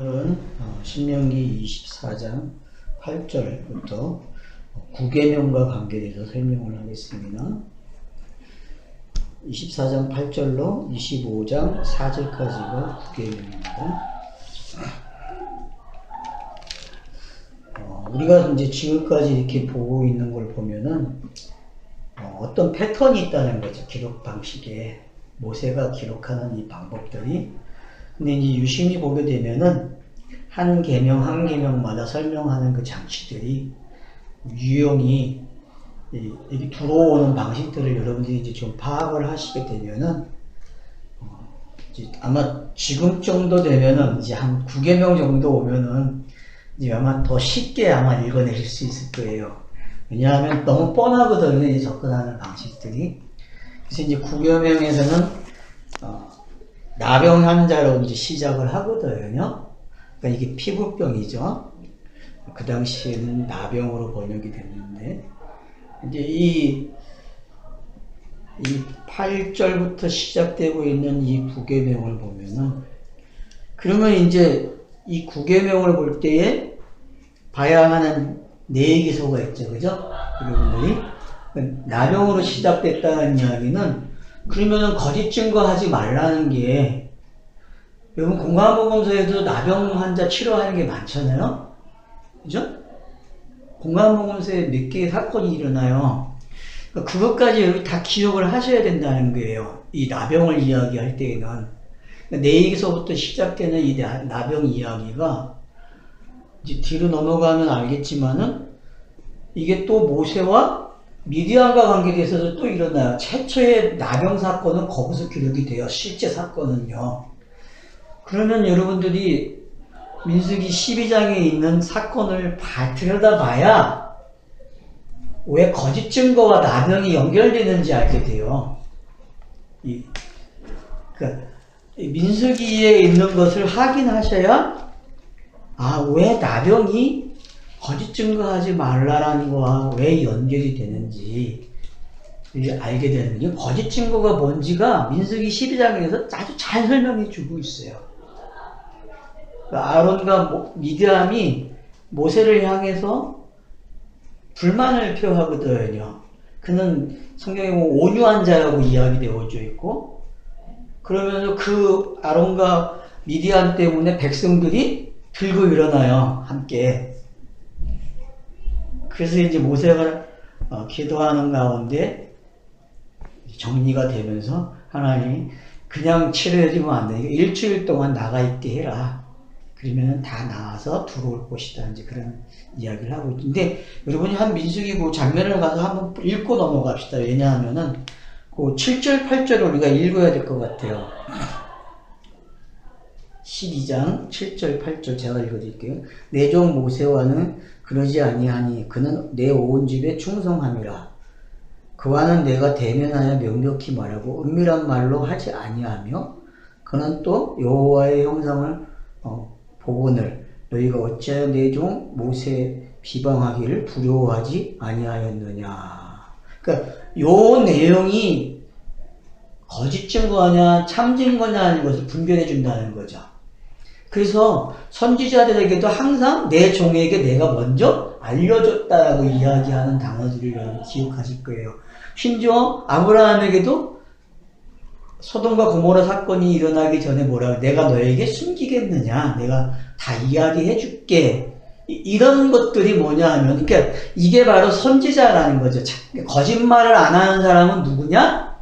오늘은 신명기 24장 8절부터 구계명과 관계돼서 설명을 하겠습니다. 24장 8절로 25장 4절까지가 구계명입니다. 우리가 이제 지금까지 이렇게 보고 있는 걸 보면은 어떤 패턴이 있다는 거죠. 기록 방식에 모세가 기록하는 이 방법들이. 근데 이제 유심히 보게 되면은 한 계명 한 계명마다 설명하는 그 장치들이 유형이 이렇게 들어오는 방식들을 여러분들이 이제 좀 파악을 하시게 되면은 이제 아마 지금 정도 되면은 이제 한 9계명 정도 오면은 이제 아마 더 쉽게 아마 읽어내실 수 있을 거예요. 왜냐하면 너무 뻔하거든요, 이제 접근하는 방식들이. 그래서 이제 9계명에서는 나병 환자로 이제 시작을 하거든요. 그러니까 이게 피부병이죠. 그 당시에는 나병으로 번역이 됐는데, 이제 이 8절부터 시작되고 있는 이 9계명을 보면은, 그러면 이제 이 9계명을 볼 때에 봐야 하는 내기소가 있죠. 그죠? 여러분들이. 나병으로 시작됐다는 이야기는 그러면은 거짓 증거하지 말라는 게, 여러분 공감보건소에도 나병 환자 치료하는 게 많잖아요. 그죠? 공감보건소에 몇 개의 사건이 일어나요. 그러니까 그것까지 여러분 다 기억을 하셔야 된다는 거예요. 이 나병을 이야기할 때에는. 그러니까 내에게서부터 시작되는 이 나병 이야기가 이제 뒤로 넘어가면 알겠지만은 이게 또 모세와 미디안과 관계돼서도 또 일어나요. 최초의 나병 사건은 거기서 기록이 돼요. 실제 사건은요. 그러면 여러분들이 민수기 12장에 있는 사건을 들여다봐야 왜 거짓 증거와 나병이 연결되는지 알게 돼요. 그러니까 민수기에 있는 것을 확인하셔야 왜 나병이 거짓 증거하지 말라라는 거와 왜 연결이 되는지 알게 되는 거예요. 거짓 증거가 뭔지가 민수기 12장에서 아주 잘 설명해 주고 있어요. 아론과 미디안이 모세를 향해서 불만을 표하거든요. 그는 성경에 보면 온유한 자라고 이야기되어져 있고, 그러면서 그 아론과 미디안 때문에 백성들이 들고 일어나요. 함께. 그래서 이제 모세가 기도하는 가운데 정리가 되면서 하나님이 그냥 치료해주면 안 되니까 일주일 동안 나가 있게 해라. 그러면 다 나와서 들어올 것이다. 이제 그런 이야기를 하고 있는데, 여러분이 한 민수기 그 장면을 가서 한번 읽고 넘어갑시다. 왜냐하면은 그 7절, 8절을 우리가 읽어야 될 것 같아요. 12장 7절, 8절 제가 읽어드릴게요. 내 종 모세와는 그러지 아니하니 그는 내 온 집에 충성함이라. 그와는 내가 대면하여 명백히 말하고 은밀한 말로 하지 아니하며, 그는 또 여호와의 형상을 보거늘 너희가 어찌하여 내 종 모세 비방하기를 두려워하지 아니하였느냐. 그러니까 요 내용이 거짓 증거냐 참 증거냐는 것을 분별해 준다는 거죠. 그래서 선지자들에게도 항상 내 종에게 내가 먼저 알려줬다라고 이야기하는 단어들을 여러분 기억하실 거예요. 심지어 아브라함에게도 소돔과 고모라 사건이 일어나기 전에 뭐라고, 내가 너에게 숨기겠느냐, 내가 다 이야기해 줄게, 이런 것들이 뭐냐 하면, 그러니까 이게 바로 선지자라는 거죠. 거짓말을 안 하는 사람은 누구냐?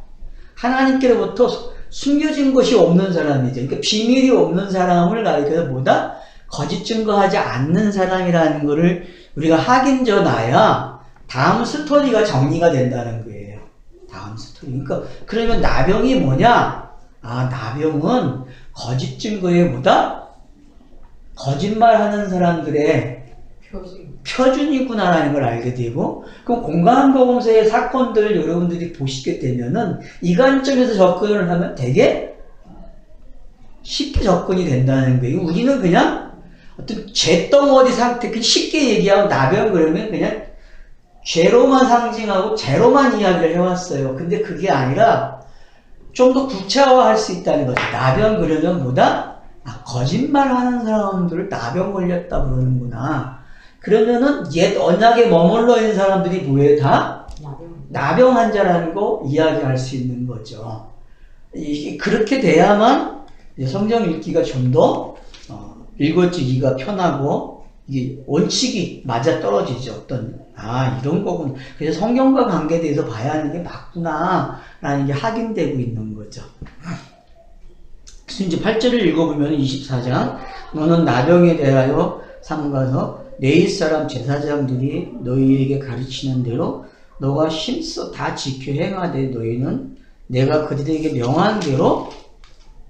하나님께로부터 숨겨진 것이 없는 사람이죠. 그러니까 비밀이 없는 사람을 가리켜서 뭐다? 거짓 증거하지 않는 사람이라는 것을 우리가 확인져 놔야 다음 스토리가 정리가 된다는 거예요. 다음 스토리. 그러니까 그러면 나병이 뭐냐? 나병은 거짓 증거에 뭐다? 거짓말하는 사람들의 표준이구나라는 걸 알게 되고, 그럼 공간보험사의 사건들을 여러분들이 보시게 되면은 이 관점에서 접근을 하면 되게 쉽게 접근이 된다는 거예요. 우리는 그냥 어떤 죄덩어리 상태, 쉽게 얘기하면 나병 그러면 그냥 죄로만 상징하고 죄로만 이야기를 해왔어요. 근데 그게 아니라 좀 더 구체화할 수 있다는 거죠. 나병 그러면 뭐다? 아, 거짓말하는 사람들을 나병 걸렸다 그러는구나. 그러면은 옛 언약에 머물러 있는 사람들이 뭐예요? 다 나병 환자라는 거 이야기할 수 있는 거죠. 이게 그렇게 돼야만 성경 읽기가 좀 더 읽어지기가 편하고 이게 원칙이 맞아 떨어지죠. 이런 거군. 그래서 성경과 관계돼서 봐야 하는 게 맞구나 라는 게 확인되고 있는 거죠. 그래서 이제 8절을 읽어보면 24장 너는 나병에 대하여 삼가서 내 옛사람 제사장들이 너희에게 가르치는 대로 너가 힘써 다 지켜 행하되 너희는 내가 그들에게 명한 대로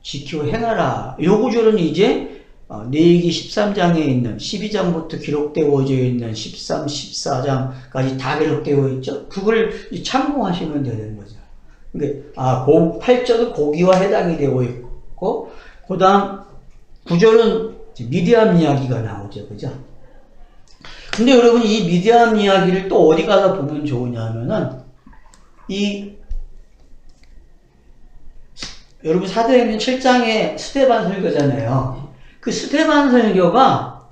지켜 행하라. 요 구절은 이제 레위기 13장에 있는 12장부터 기록되어져 있는 13, 14장까지 다 기록되어 있죠. 그걸 참고하시면 되는 거죠. 그러니까 8절은 고기와 해당이 되어 있고 그 다음 9절은 미디안 이야기가 나오죠. 그죠? 근데 여러분 이 미디안 이야기를 또 어디 가서 보면 좋으냐면은 여러분 사도행전 7장에 스데반 설교잖아요. 그 스데반 설교가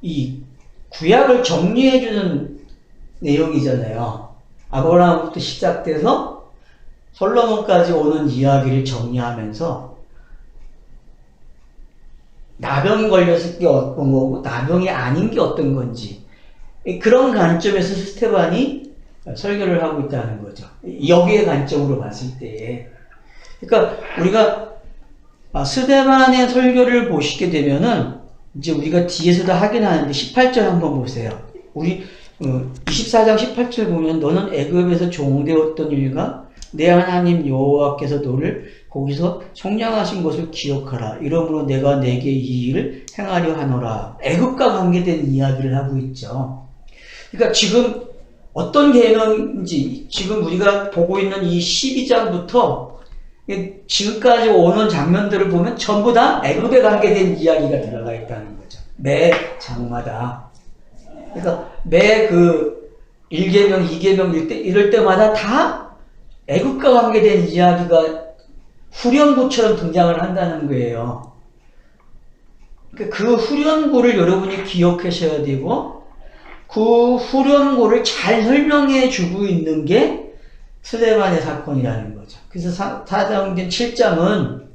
이 구약을 정리해주는 내용이잖아요. 아브라함부터 시작돼서 솔로몬까지 오는 이야기를 정리하면서 나병이 걸렸을 게 어떤 거고 나병이 아닌 게 어떤 건지 그런 관점에서 스데반이 설교를 하고 있다는 거죠. 여기의 관점으로 봤을 때. 그러니까 우리가 스데반의 설교를 보시게 되면은 이제 우리가 뒤에서도 하긴 하는데 18절 한번 보세요. 우리 24장 18절 보면 너는 애굽에서 종되었던 일과 내 하나님 여호와께서 너를 거기서 속량하신 것을 기억하라. 이러므로 내가 내게 이 일을 행하려 하노라. 애굽과 관계된 이야기를 하고 있죠. 그러니까 지금 어떤 계명인지 지금 우리가 보고 있는 이 12장부터 지금까지 오는 장면들을 보면 전부 다 애굽에 관계된 이야기가 들어가 있다는 거죠. 매 장마다. 그러니까 매 1계명, 2계명 이럴 때마다 다 애굽과 관계된 이야기가 후련구처럼 등장을 한다는 거예요. 그 후련구를 여러분이 기억하셔야 되고 그 후련구를 잘 설명해 주고 있는 게 스데반의 사건이라는 거죠. 그래서 사도행전 7장은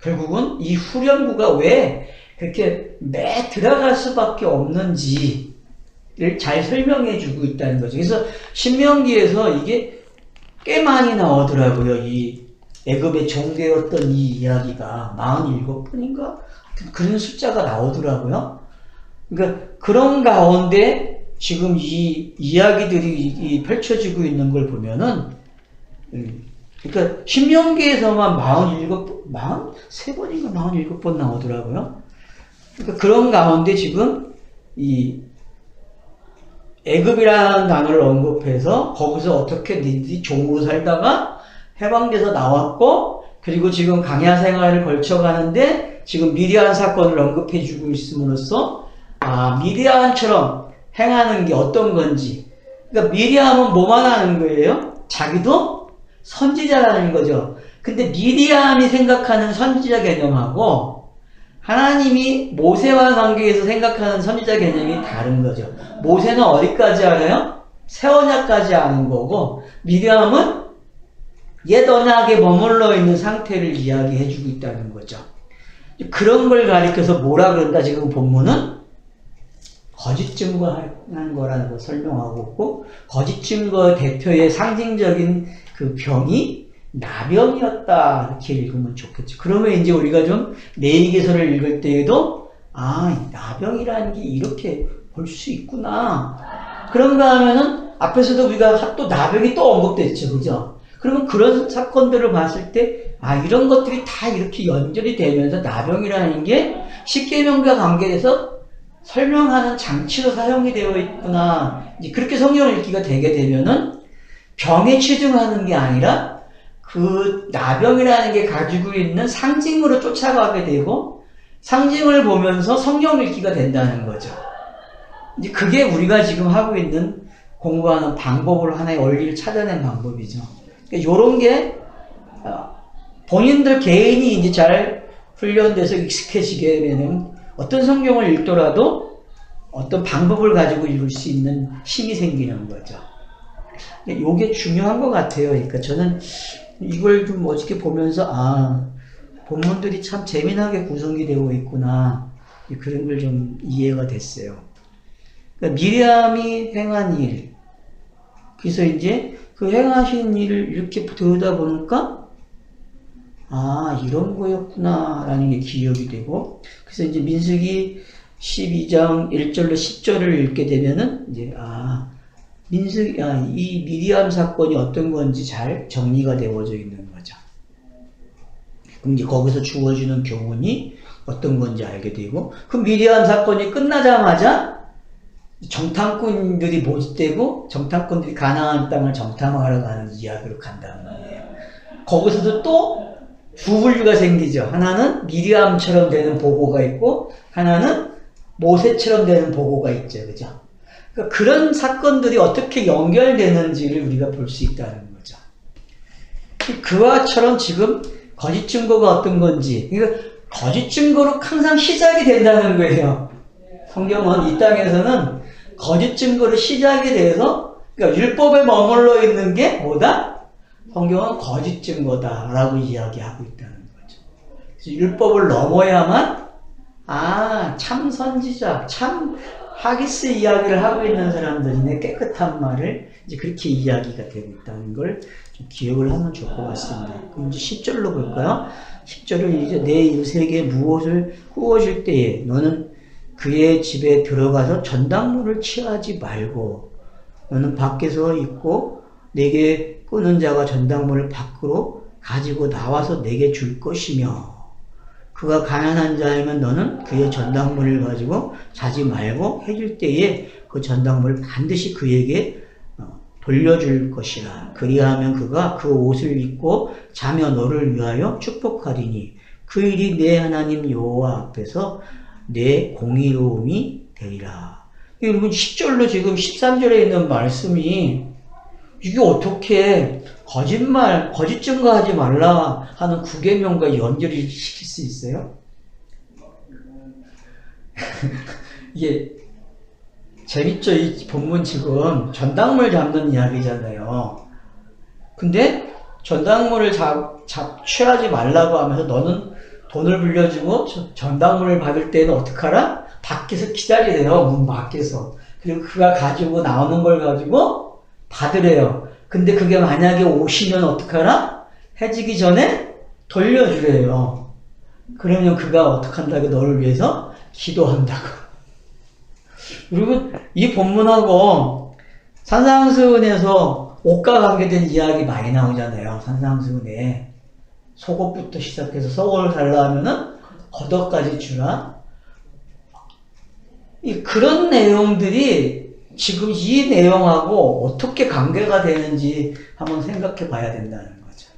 결국은 이 후련구가 왜 그렇게 매 들어갈 수밖에 없는지를 잘 설명해 주고 있다는 거죠. 그래서 신명기에서 이게 꽤 많이 나오더라고요. 이 애굽에 종되었던 이 이야기가 47번인가? 그런 숫자가 나오더라고요. 그러니까 그런 가운데 지금 이 이야기들이 펼쳐지고 있는 걸 보면은 그러니까 신명기에서만 43번인가 47번 나오더라고요. 그러니까 그런 가운데 지금 이 애굽이라는 단어를 언급해서 거기서 어떻게 니들이 종으로 살다가 해방돼서 나왔고 그리고 지금 강야 생활을 걸쳐가는데 지금 미디안 사건을 언급해주고 있음으로써 미디안처럼 행하는 게 어떤 건지. 그러니까 미디안은 뭐만 하는 거예요? 자기도 선지자라는 거죠. 근데 미디안이 생각하는 선지자 개념하고 하나님이 모세와 관계에서 생각하는 선지자 개념이 다른 거죠. 모세는 어디까지 알아요? 새 언약까지 아는 거고 미디안은 옛 언약에 머물러 있는 상태를 이야기해주고 있다는 거죠. 그런 걸 가리켜서 뭐라 그런다 지금 본문은? 거짓 증거하는 거라는 걸 설명하고 있고 거짓 증거 대표의 상징적인 그 병이 나병이었다 이렇게 읽으면 좋겠죠. 그러면 이제 우리가 좀 레위기서를 읽을 때에도 나병이라는 게 이렇게 볼 수 있구나. 그런가 하면은 앞에서도 우리가 또 나병이 또 언급됐죠. 그죠? 그러면 그런 사건들을 봤을 때 이런 것들이 다 이렇게 연결이 되면서 나병이라는 게 십계명과 관계돼서 설명하는 장치로 사용이 되어 있구나. 이제 그렇게 성경을 읽기가 되게 되면은 병에 치중하는 게 아니라 그 나병이라는 게 가지고 있는 상징으로 쫓아가게 되고 상징을 보면서 성경 읽기가 된다는 거죠. 이제 그게 우리가 지금 하고 있는 공부하는 방법으로 하나의 원리를 찾아낸 방법이죠. 그러니까 요런 게 본인들 개인이 이제 잘 훈련돼서 익숙해지게 되면 어떤 성경을 읽더라도 어떤 방법을 가지고 읽을 수 있는 힘이 생기는 거죠. 이게 중요한 것 같아요. 그러니까 저는 이걸 좀 어떻게 보면서 본문들이 참 재미나게 구성이 되어 있구나, 그런 걸 좀 이해가 됐어요. 그러니까 미리암이 행한 일, 그래서 이제 그 행하신 일을 이렇게 들여다보니까 이런 거였구나 라는 게 기억이 되고, 그래서 이제 민수기 12장 1절로 10절을 읽게 되면은 이제 이 미리암 사건이 어떤 건지 잘 정리가 되어져 있는 거죠. 그럼 이제 거기서 주어지는 교훈이 어떤 건지 알게 되고, 그 미리암 사건이 끝나자마자 정탐꾼들이 모집되고 정탐꾼들이 가나안 땅을 정탐하러 가는 이야기로 간단 말이에요. 거기서도 또 두 분류가 생기죠. 하나는 미리암처럼 되는 보고가 있고, 하나는 모세처럼 되는 보고가 있죠. 그죠? 그러니까 그런 사건들이 어떻게 연결되는지를 우리가 볼 수 있다는 거죠. 그와처럼 지금 거짓 증거가 어떤 건지, 그러니까 거짓 증거로 항상 시작이 된다는 거예요. 성경은 이 땅에서는 거짓 증거로 시작이 돼서, 그러니까 율법에 머물러 있는 게 뭐다? 성경은 거짓 증거다라고 이야기하고 있다는 거죠. 그래서 율법을 넘어야만 참 선지자, 참 하기스 이야기를 하고 있는 사람들이네, 깨끗한 말을 이제 그렇게 이야기가 되고 있다는 걸 좀 기억을 하면 좋을 것 같습니다. 그럼 이제 10절로 볼까요? 10절을 이제 내 유색에 무엇을 구워줄 때에 너는 그의 집에 들어가서 전당물을 취하지 말고 너는 밖에서 있고 내게 끄는 자가 전당물을 밖으로 가지고 나와서 내게 줄 것이며 그가 가난한 자이면 너는 그의 전당물을 가지고 자지 말고 해줄 때에 그 전당물을 반드시 그에게 돌려줄 것이라. 그리하면 그가 그 옷을 입고 자며 너를 위하여 축복하리니 그 일이 내 하나님 여호와 앞에서 내 공의로움이 되리라. 여러분 10절로 지금 13절에 있는 말씀이 이게 어떻게 거짓 증거하지 말라 하는 구계명과 연결을 시킬 수 있어요? 이게 재밌죠? 이 본문 지금 전당물 잡는 이야기잖아요. 근데 전당물을 취하지 말라고 하면서 너는 돈을 빌려주고 전당물을 받을 때는 어떡하라? 밖에서 기다리래요. 문 밖에서. 그리고 그가 가지고 나오는 걸 가지고 받으래요. 근데 그게 만약에 오시면 어떡하라? 해지기 전에 돌려주래요. 그러면 그가 어떡한다고? 너를 위해서 기도한다고. 그리고 이 본문하고 산상수훈에서 옷과 관계된 이야기 많이 나오잖아요. 산상수훈에 속옷부터 시작해서 속옷을 달라 하면은 겉옷까지 주라. 그런 내용들이 지금 이 내용하고 어떻게 관계가 되는지 한번 생각해 봐야 된다는 거죠.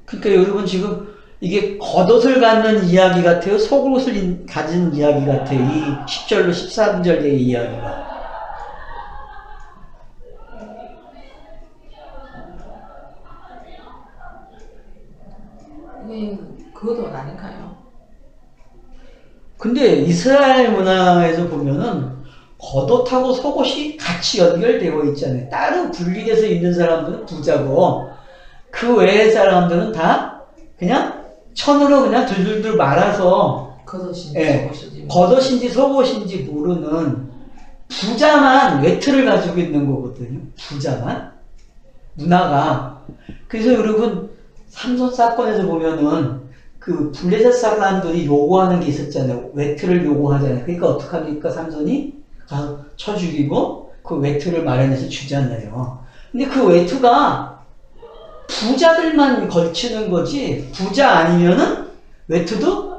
그러니까 여러분 지금 이게 겉옷을 갖는 이야기 같아요? 속옷을 가진 이야기 같아요? 이 10절로 13절의 이야기가. 그것도 아닌가요? 근데 이스라엘 문화에서 보면은 겉옷하고 속옷이 같이 연결되어 있잖아요. 따로 분리돼서 입는 사람들은 부자고 그 외의 사람들은 다 그냥 천으로 그냥 둘둘둘 말아서 겉옷인지 속옷인지 모르는 부자만 외투를 가지고 있는 거거든요. 부자만 문화가. 그래서 여러분 삼손 사건에서 보면은 그 블레셋 사람들이 요구하는 게 있었잖아요. 외투를 요구하잖아요. 그러니까 어떡합니까? 삼손이 가서 쳐 죽이고 그 외투를 마련해서 주잖아요. 근데 그 외투가 부자들만 걸치는 거지 부자 아니면은 외투도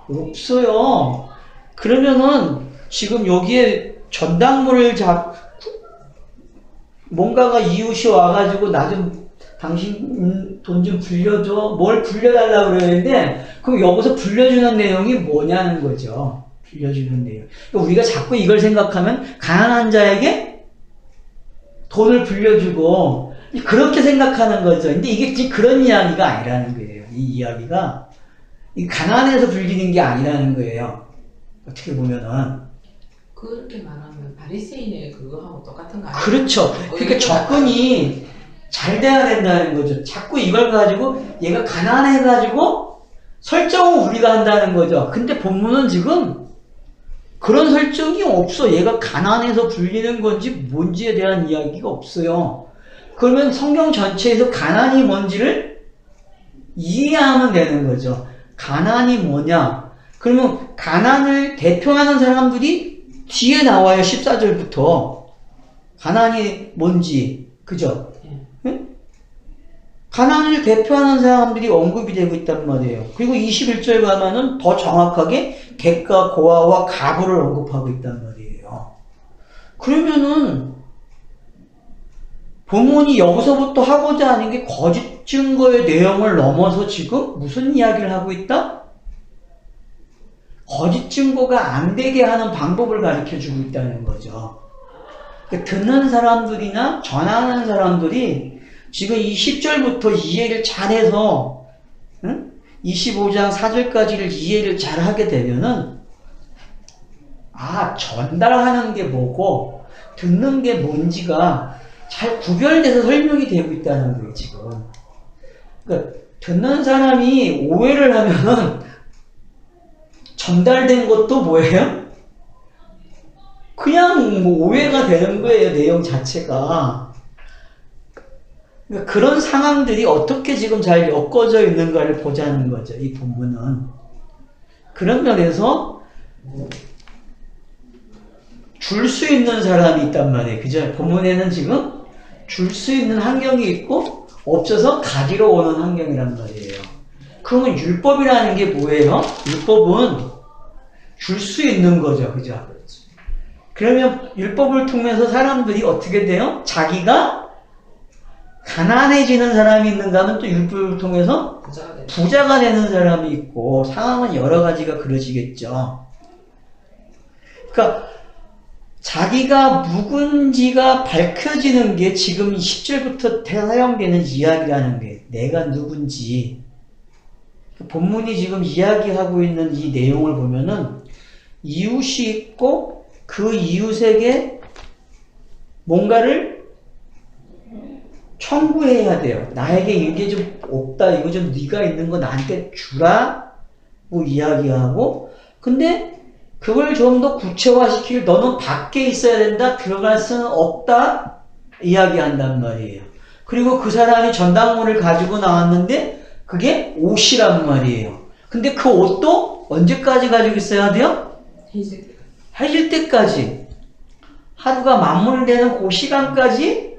없어요. 그러면은 지금 여기에 전당물을 뭔가가 이웃이 와가지고 나 좀 당신 돈 좀 불려줘. 뭘 불려달라고 그러는데 그럼 여기서 불려주는 내용이 뭐냐는 거죠. 불려주는 내용. 그러니까 우리가 자꾸 이걸 생각하면 가난한 자에게 돈을 불려주고 그렇게 생각하는 거죠. 근데 이게 지금 그런 이야기가 아니라는 거예요. 이 이야기가 이 가난해서 불리는 게 아니라는 거예요. 어떻게 보면은. 그렇게 말하면 바리새인의 그거하고 똑같은 거 아니에요? 그렇죠. 그러니까 접근이 잘 돼야 된다는 거죠. 자꾸 이걸 가지고 얘가 가난해가지고 설정을 우리가 한다는 거죠. 근데 본문은 지금 그런 설정이 없어. 얘가 가난해서 불리는 건지 뭔지에 대한 이야기가 없어요. 그러면 성경 전체에서 가난이 뭔지를 이해하면 되는 거죠. 가난이 뭐냐? 그러면 가난을 대표하는 사람들이 뒤에 나와요. 14절부터. 가난이 뭔지. 그죠? 응? 가난을 대표하는 사람들이 언급이 되고 있단 말이에요. 그리고 21절 가면은 더 정확하게 객과 고아와 가부를 언급하고 있단 말이에요. 그러면은 본문이 여기서부터 하고자 하는 게 거짓 증거의 내용을 넘어서 지금 무슨 이야기를 하고 있다? 거짓 증거가 안 되게 하는 방법을 가르쳐 주고 있다는 거죠. 듣는 사람들이나 전하는 사람들이 지금 이 10절부터 이해를 잘해서 25장 4절까지를 이해를 잘하게 되면은 전달하는 게 뭐고 듣는 게 뭔지가 잘 구별돼서 설명이 되고 있다는 거예요, 지금. 그러니까 듣는 사람이 오해를 하면은 전달된 것도 뭐예요? 그냥 뭐 오해가 되는 거예요, 내용 자체가. 그러니까 그런 상황들이 어떻게 지금 잘 엮어져 있는가를 보자는 거죠, 이 본문은. 그런 면에서 줄 수 있는 사람이 있단 말이에요. 그죠? 본문에는 지금 줄 수 있는 환경이 있고 없어서 가지러 오는 환경이란 말이에요. 그러면 율법이라는 게 뭐예요? 율법은 줄 수 있는 거죠. 그죠? 그러면 율법을 통해서 사람들이 어떻게 돼요? 자기가 가난해지는 사람이 있는가 하면 또 율법을 통해서 부자가 되는 사람이 있고 상황은 여러 가지가 그러시겠죠. 그러니까 자기가 누군지가 밝혀지는 게 지금 10절부터 사용되는 이야기라는 게 내가 누군지 본문이 지금 이야기하고 있는 이 내용을 보면은 이웃이 있고 그 이웃에게 뭔가를 청구해야 돼요. 나에게 이게 좀 없다. 이거 좀 네가 있는 거 나한테 주라고 이야기하고 근데 그걸 좀 더 구체화시키길 너는 밖에 있어야 된다. 들어갈 수는 없다. 이야기한단 말이에요. 그리고 그 사람이 전당물을 가지고 나왔는데 그게 옷이란 말이에요. 근데 그 옷도 언제까지 가지고 있어야 돼요? 해질 때까지. 하루가 만물되는 그 시간까지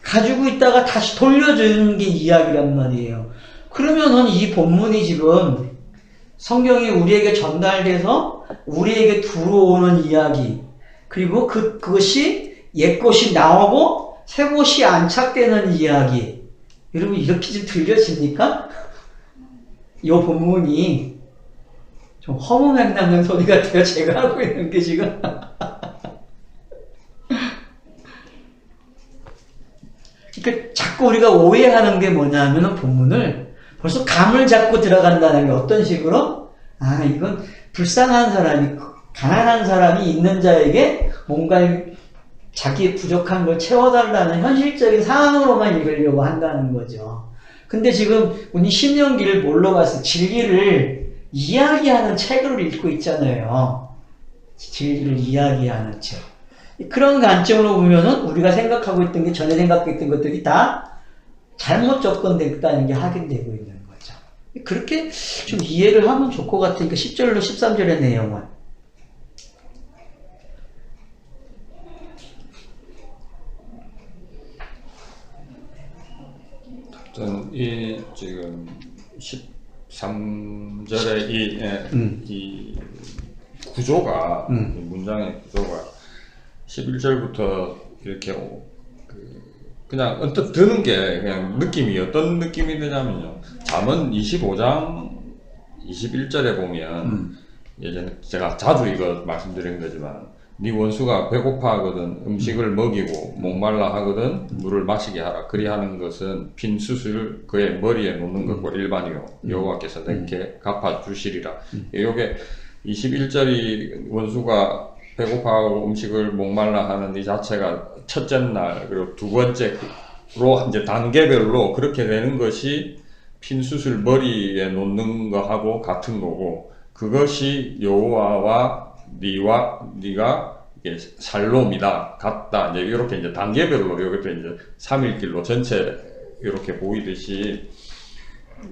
가지고 있다가 다시 돌려주는 게 이야기란 말이에요. 그러면은 이 본문이 지금 성경이 우리에게 전달돼서 우리에게 들어오는 이야기 그리고 그것이 옛것이 나오고 새것이 안착되는 이야기 여러분 이렇게 좀 들려집니까? 이 본문이 좀 허무맹랑한 소리 같아요. 제가 하고 있는 게 지금 그러니까 자꾸 우리가 오해하는 게 뭐냐면은 본문을 벌써 감을 잡고 들어간다는 게 어떤 식으로? 이건 불쌍한 사람이, 가난한 사람이 있는 자에게 뭔가 자기의 부족한 걸 채워달라는 현실적인 상황으로만 읽으려고 한다는 거죠. 근데 지금 우리 신명기를 뭘로 봤어요? 진리를 이야기하는 책을 읽고 있잖아요. 진리를 이야기하는 책. 그런 관점으로 보면은 우리가 생각하고 있던 게 전에 생각했던 것들이 다 잘못 접근됐다는 게 확인되고 있는 거죠. 그렇게 좀 이해를 하면 좋을 것 같으니까 10절로 13절의 내용은 저는 이 지금 13절의 이 구조가 이 문장의 구조가 11절부터 이렇게 그냥 언뜻 드는 게 그냥 느낌이 어떤 느낌이 드냐면요. 잠언 25장 21절에 보면 예전에 제가 자주 이거 말씀드린 거지만 네 원수가 배고파 하거든 음식을 먹이고 목말라 하거든 물을 마시게 하라. 그리하는 것은 빈 숯을 그의 머리에 놓는 것과 일반이요 여호와께서 내게 갚아 주시리라. 요게 21절이 원수가 배고파하고 음식을 목말라 하는 이 자체가 첫째 날 그리고 두 번째로 이제 단계별로 그렇게 되는 것이 핀 숯을 머리에 놓는 거하고 같은 거고, 그것이 여호와와 네가 이게 살롬이다 같다 이제 이렇게 이제 단계별로 이렇게 이제 3일길로 전체 이렇게 보이듯이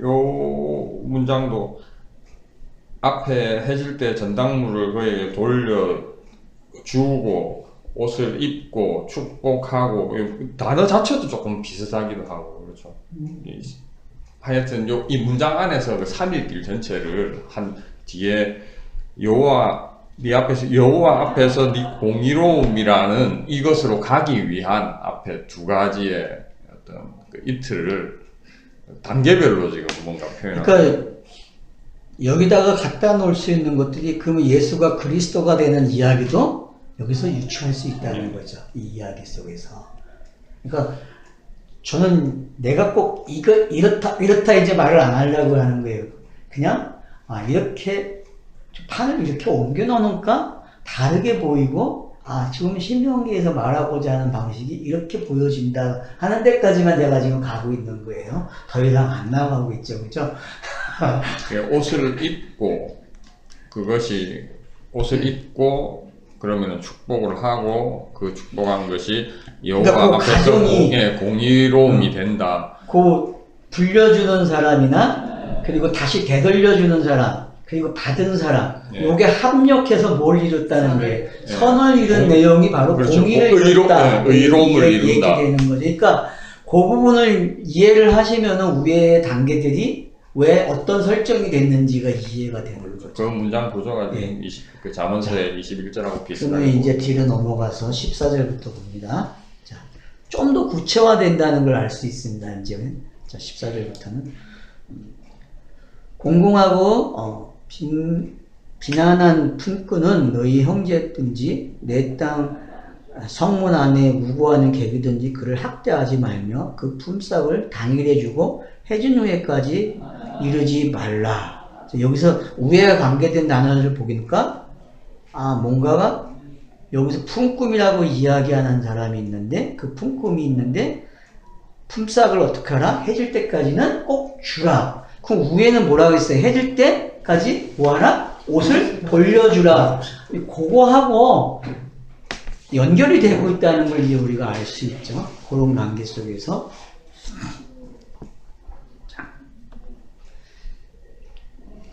요 문장도 앞에 해질 때 전당물을 그에게 돌려 주고 옷을 입고 축복하고 단어 자체도 조금 비슷하기도 하고 그렇죠. 하여튼 이 문장 안에서 그 3일길 전체를 한 뒤에 여호와 앞에서 네 공의로움이라는 이것으로 가기 위한 앞에 두 가지의 어떤 그 이틀을 단계별로 지금 뭔가 표현하고. 그러니까 여기다가 갖다 놓을 수 있는 것들이 그러면 예수가 그리스도가 되는 이야기도 여기서 유추할 수 있다는 거죠. 이 이야기 속에서. 그러니까 저는 내가 꼭 이렇다 이제 말을 안 하려고 하는 거예요. 그냥 이렇게 판을 이렇게 옮겨 놓으니까 다르게 보이고 지금 신명기에서 말하고자 하는 방식이 이렇게 보여진다 하는 데까지만 제가 지금 가고 있는 거예요. 더 이상 안 나가고 있죠, 그죠? 옷을 입고 그것이 옷을 입고 그러면은 축복을 하고 그 축복한 것이 여호와 그러니까 그 앞에서 가정이 공의로움이 된다. 그 불려주는 사람이나 그리고 다시 되돌려주는 사람 그리고 받은 사람 요게 합력해서 뭘 이뤘다는 게 선을 이룬 내용이 바로 그렇죠. 공의를 이뤘다. 의로움을 이룬다. 얘기되는 거죠. 그러니까 그 부분을 이해를 하시면은 위의 단계들이 왜 어떤 설정이 됐는지가 이해가 되는 거죠. 그 문장 구조가 그 잠언서의 21절하고 비슷하고. 그러면 이제 뒤로 넘어가서 14절부터 봅니다. 자, 좀 더 구체화된다는 걸 알 수 있습니다. 이제 자, 14절부터는 공공하고 비난한 품꾼은 너희 형제든지 내 땅 성문 안에 우고하는 객이든지 그를 학대하지 말며 그 품삯을 당일에 주고 해준 후에까지 이르지 말라. 여기서 우애와 관계된 단어를 보니까 뭔가가 여기서 품꾼이라고 이야기하는 사람이 있는데 그 품꾼이 있는데 품삯을 어떻게 하라? 해줄 때까지는 꼭 주라. 그럼 위에는 뭐라고 했어요? 해줄 때까지 뭐하라? 옷을 돌려주라. 그거하고 연결이 되고 있다는 걸 이제 우리가 알 수 있죠. 그런 관계 속에서. 자.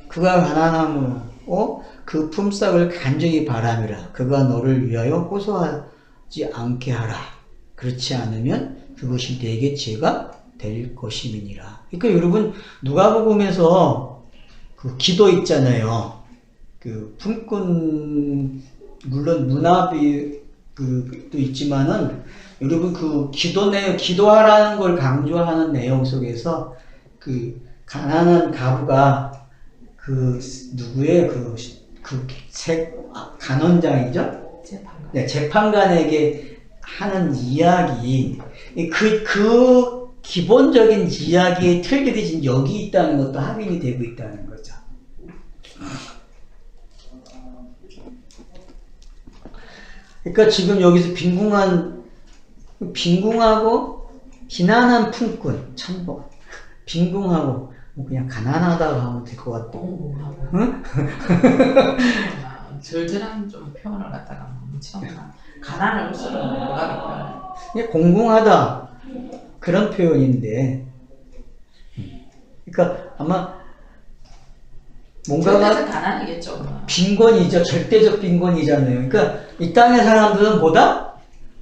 그가 가난함으로 그 품삯을 간절히 바람이라. 그가 너를 위하여 호소하지 않게 하라. 그렇지 않으면 그것이 내게 죄가 될 것임이니라. 그러니까 여러분 누가복음에서 그 기도 있잖아요. 그 품꾼 물론 문화비 또 있지만은 여러분 그 기도하라는 걸 강조하는 내용 속에서 그 가난한 가부가 그 누구의 간원장이죠? 재판관. 네, 재판관에게 하는 이야기 그 기본적인 이야기의 틀들이 지금 여기 있다는 것도 확인이 되고 있다는 거죠. 그러니까 지금 여기서 빈궁하고 비난한 품꾼 천복 빈궁하고 그냥 가난하다고 하면 될 것 같고 공공하고 절절한 좀 표현을 갖다가 엄청 가난을 우스로 뭐라고 표현해요. 그냥 공공하다 그런 표현인데 그러니까 아마 뭔가가 절대적 가난이겠죠. 빈곤이죠. 절대적 빈곤이잖아요. 그러니까 이 땅의 사람들은 뭐다?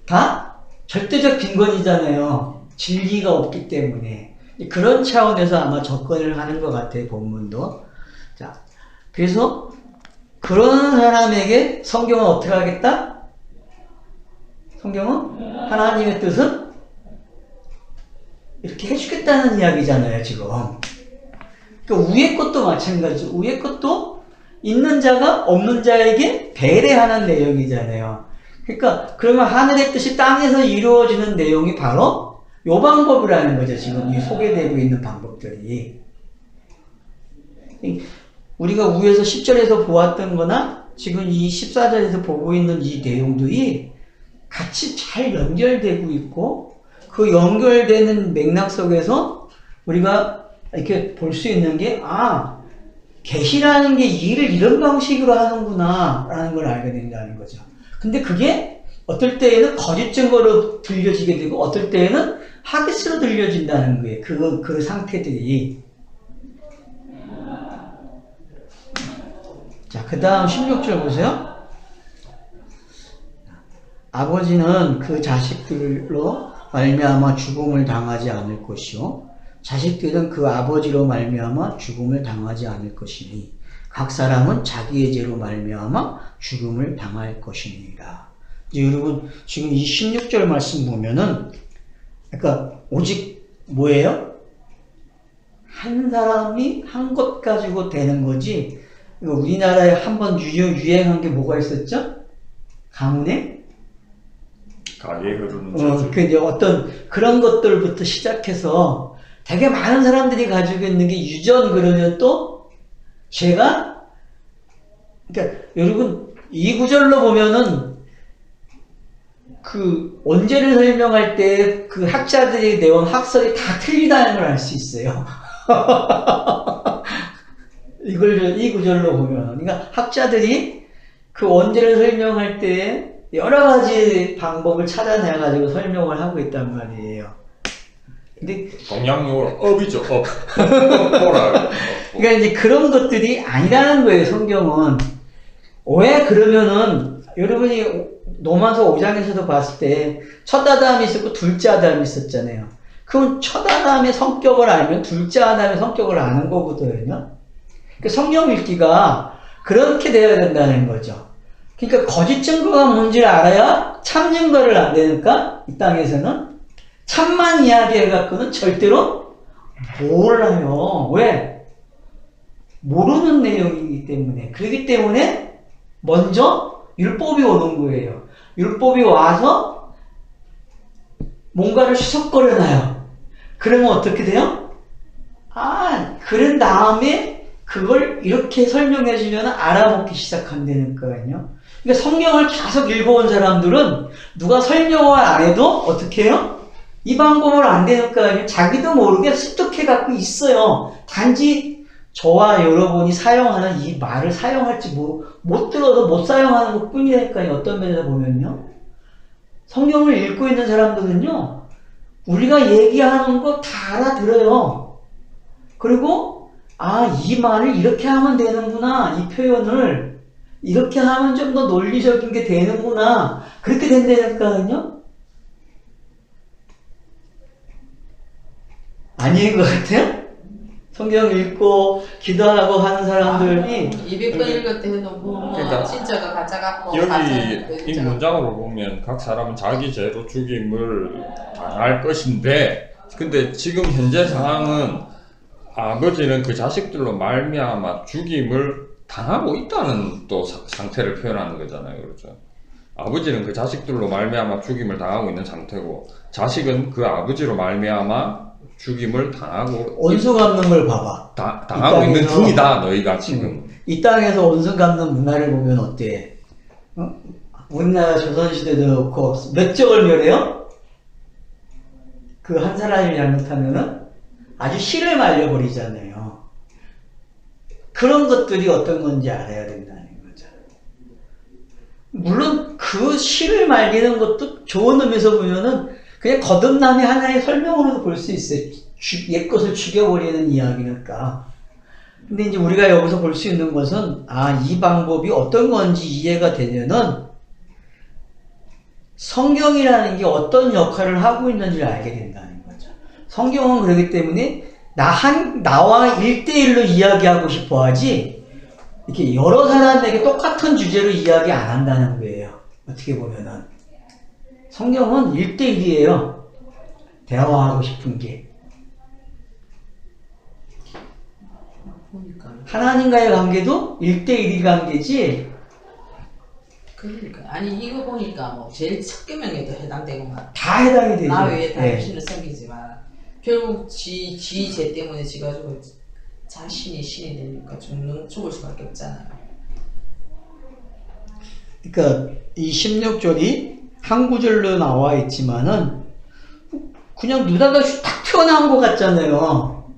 다 절대적 빈곤이잖아요. 진리가 없기 때문에. 그런 차원에서 아마 접근을 하는 것 같아요. 본문도. 자, 그래서 그런 사람에게 성경은 어떻게 하겠다? 성경은 하나님의 뜻은 이렇게 해주겠다는 이야기잖아요. 지금. 그러니까 위의 것도 마찬가지죠. 위의 것도 있는 자가 없는 자에게 배려하는 내용이잖아요. 그러니까 그러면 하늘의 뜻이 땅에서 이루어지는 내용이 바로 요 방법이라는 거죠. 지금 이 소개되고 있는 방법들이. 우리가 위에서 10절에서 보았던 거나 지금 이 14절에서 보고 있는 이 내용들이 같이 잘 연결되고 있고 그 연결되는 맥락 속에서 우리가 이렇게 볼 수 있는 게 계시라는 게 일을 이런 방식으로 하는구나 라는 걸 알게 된다는 거죠. 근데 그게 어떨 때에는 거짓 증거로 들려지게 되고 어떨 때에는 하기스로 들려진다는 거예요. 그 상태들이. 자, 그 다음 16절 보세요. 아버지는 그 자식들로 말미암아 죽음을 당하지 않을 것이요 자식들은 그 아버지로 말미암아 죽음을 당하지 않을 것이니 각 사람은 자기의 죄로 말미암아 죽음을 당할 것이니라. 이제 여러분 지금 이 16절 말씀 보면은 그러니까 오직 뭐예요? 한 사람이 한 것 가지고 되는 거지. 우리나라에 한번 유행한 게 뭐가 있었죠? 가문에? 가게 흐르는 재주. 그 이제 어떤 그런 것들부터 시작해서 되게 많은 사람들이 가지고 있는 게 유전 그러면 또 제가 그러니까 여러분 이 구절로 보면은 그 원죄를 설명할 때 그 학자들이 내온 학설이 다 틀리다는 걸 알 수 있어요. 이 구절로 보면 그러니까 학자들이 그 원죄를 설명할 때 여러 가지 방법을 찾아내가지고 설명을 하고 있단 말이에요. 근데 동양용어로 업이죠, 업. 업보라. 그러니까 이제 그런 것들이 아니라는 거예요, 성경은. 왜 그러면은 여러분이 로마서 5장에서도 봤을 때 첫 아담이 있었고 둘째 아담이 있었잖아요. 그럼 첫 아담의 성격을 알면 둘째 아담의 성격을 아는 거거든요. 그 성경 읽기가 그렇게 되어야 된다는 거죠. 그러니까 거짓 증거가 뭔지를 알아야 참 증거를 안 되니까 이 땅에서는 참만 이야기해갖고는 절대로 몰라요. 왜? 모르는 내용이기 때문에. 그렇기 때문에 먼저 율법이 오는 거예요. 율법이 와서 뭔가를 수석거려놔요. 그러면 어떻게 돼요? 그런 다음에 그걸 이렇게 설명해주면 알아먹기 시작한다니까요. 그러니까 성경을 계속 읽어온 사람들은 누가 설명을 안 해도 어떻게 해요? 이 방법을 안 되니까 자기도 모르게 습득해 갖고 있어요. 단지 저와 여러분이 사용하는 이 말을 사용할지 못 들어서 못 사용하는 것 뿐이니까요. 어떤 면에서 보면요. 성경을 읽고 있는 사람들은요. 우리가 얘기하는 거 다 알아들어요. 그리고 이 말을 이렇게 하면 되는구나. 이 표현을 이렇게 하면 좀 더 논리적인 게 되는구나. 그렇게 된다니까요. 아닌 것 같아요? 성경 읽고 기도하고 하는 사람들이 200번 읽을 때 해도 그러니까 진짜가 가짜 같고 여기 이 문장으로 보면 각 사람은 자기 죄로 죽임을 당할 것인데 근데 지금 현재 상황은 아버지는 그 자식들로 말미암아 죽임을 당하고 있다는 또 상태를 표현하는 거잖아요. 그렇죠? 아버지는 그 자식들로 말미암아 죽임을 당하고 있는 상태고 자식은 그 아버지로 말미암아 죽임을 당하고 원수 갚는 걸 봐봐. 당하고 있는 중이다. 너희가 지금 이 땅에서 원수 갚는 문화를 보면 어때? 우리나라 조선시대도 그렇고 몇 적을 멸해요? 그 한 사람이 잘못하면은 아주 실을 말려버리잖아요. 그런 것들이 어떤 건지 알아야 된다는 거죠. 물론 그 실을 말리는 것도 좋은 의미에서 보면은 그냥 거듭남의 하나의 설명으로도 볼 수 있어요. 옛것을 죽여버리는 이야기니까. 근데 이제 우리가 여기서 볼 수 있는 것은 이 방법이 어떤 건지 이해가 되면은 성경이라는 게 어떤 역할을 하고 있는지를 알게 된다는 거죠. 성경은 그렇기 때문에 나와 1대1로 이야기하고 싶어 하지 이렇게 여러 사람에게 똑같은 주제로 이야기 안 한다는 거예요. 어떻게 보면은 성경은 1대1이에요. 대화하고 싶은 게. 보니까 하나님과의 관계도 1대1이 관계지. 그러니까 아니 이거 보니까 뭐 제일 첫 계명에도 해당되구만. 다 해당이 되죠. 나 외에 네. 당신을 섬기지만 결국 죄 때문에 지 가지고 자신이 신이 되니까 죽을 수밖에 없잖아요. 그러니까 이 16절이 한 구절로 나와 있지만은 그냥 느닷없이 딱 튀어나온 것 같잖아요.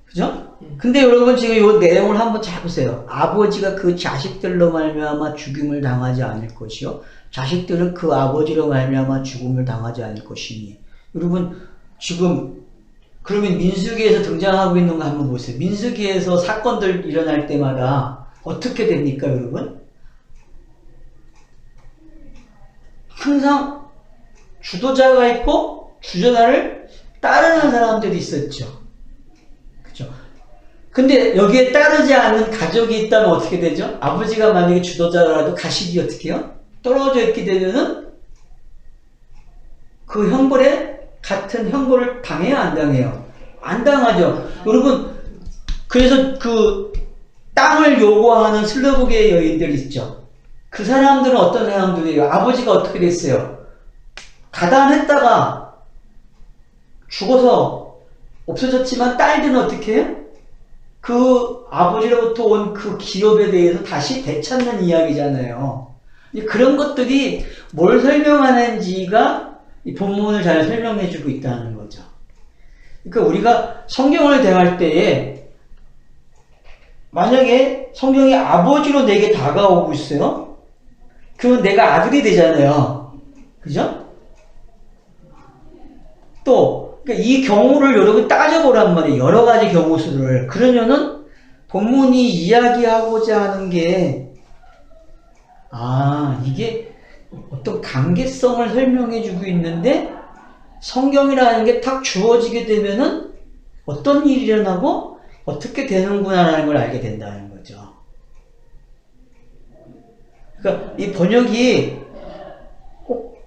그죠? 근데 여러분 지금 이 내용을 한번 잘 보세요. 아버지가 그 자식들로 말미암아 죽임을 당하지 않을 것이요, 자식들은 그 아버지로 말미암아 죽음을 당하지 않을 것이니. 여러분 지금 그러면 민수기에서 등장하고 있는 거 한번 보세요. 민수기에서 사건들 일어날 때마다 어떻게 됩니까, 여러분? 항상 주도자가 있고 주전자를 따르는 사람들이 있었죠. 그죠? 근데 여기에 따르지 않는 가족이 있다면 어떻게 되죠? 아버지가 만약에 주도자라도 가식이 어떻게 해요? 떨어져 있게 되면은 그 형벌에 같은 형벌을 당해야 안 당해요? 안 당하죠. 여러분, 그래서 그 땅을 요구하는 슬로브계 여인들 있죠. 그 사람들은 어떤 사람들이에요? 아버지가 어떻게 됐어요? 가담했다가 죽어서 없어졌지만 딸들은 어떻게 해요? 그 아버지로부터 온 그 기업에 대해서 다시 되찾는 이야기잖아요. 그런 것들이 뭘 설명하는지가 이 본문을 잘 설명해주고 있다는 거죠. 그러니까 우리가 성경을 대할 때에 만약에 성경이 아버지로 내게 다가오고 있어요? 그러면 내가 아들이 되잖아요. 그죠? 또 그러니까 이 경우를 여러분 따져보란 말이에요. 여러 가지 경우 수를. 그러면은 본문이 이야기하고자 하는 게, 이게 어떤 관계성을 설명해주고 있는데 성경이라는 게 탁 주어지게 되면은 어떤 일이 일어나고 어떻게 되는구나라는 걸 알게 된다는 거죠. 그러니까 이 번역이 꼭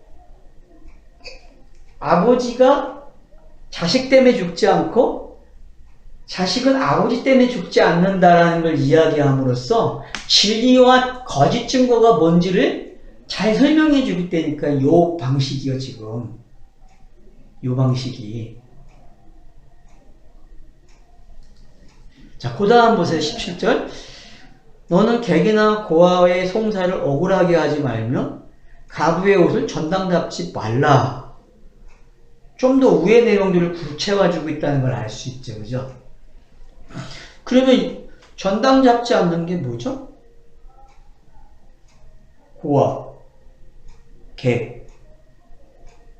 아버지가 자식 때문에 죽지 않고 자식은 아버지 때문에 죽지 않는다라는 걸 이야기함으로써 진리와 거짓 증거가 뭔지를 잘 설명해 주기 때니까 요 방식이요, 지금. 요 방식이. 자, 그 다음 보세요. 17절. 너는 객이나 고아의 송사를 억울하게 하지 말며 가부의 옷을 전당 잡지 말라. 좀 더 위의 내용들을 구체화주고 있다는 걸 알 수 있죠. 그죠? 그러면 전당 잡지 않는 게 뭐죠? 고아, 객,